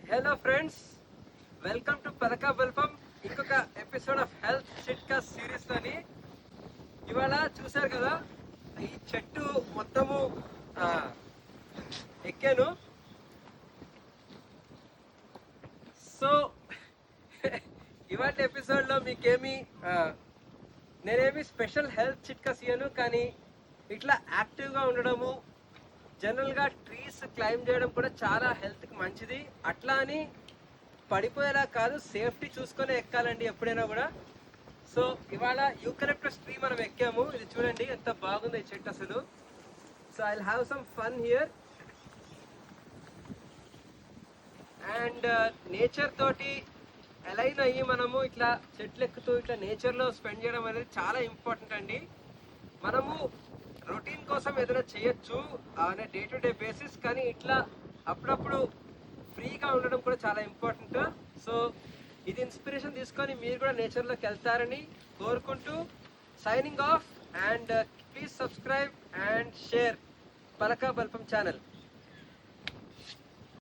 Hello friends, welcome to పలకా బల్పం. ఇంకొక episode of health చిట్కా series లోని ఇవాళ చూశారు కదా, ఈ చెట్టు మొత్తము ఎక్కాను. సో ఇవాళ ఎపిసోడ్ లో మీకేమి నేనేమి స్పెషల్ హెల్త్ చిట్కాస్ ఇయ్యను, కానీ ఇట్లా యాక్టివ్గా ఉండడము, జనరల్గా ట్రీస్ క్లైంబ్ చేయడం కూడా చాలా హెల్త్కి మంచిది. అట్లా అని పడిపోయేలా కాదు, సేఫ్టీ చూసుకొని ఎక్కాలండి ఎప్పుడైనా కూడా. సో ఇవాళ యూకలిప్టస్ ట్రీ మనం ఎక్కాము. ఇది చూడండి ఎంత బాగుంది ఈ చెట్టు అసలు. So I will have some fun here. And nature తోటి అలైన్ అయ్యి మనము ఇట్లా చెట్లు ఎక్కుతూ ఇట్లా నేచర్లో స్పెండ్ చేయడం అనేది చాలా ఇంపార్టెంట్ అండి. మనము రొటీన్ కోసం ఏదైనా చేయొచ్చు అనే డే టు డే బేసిస్, కానీ ఇట్లా అప్పుడప్పుడు ఫ్రీగా ఉండడం కూడా చాలా ఇంపార్టెంట్. సో ఇది ఇన్స్పిరేషన్ తీసుకొని మీరు కూడా నేచర్లోకి వెళ్తారని కోరుకుంటూ signing off. And please subscribe and share Palaka Balapam channel.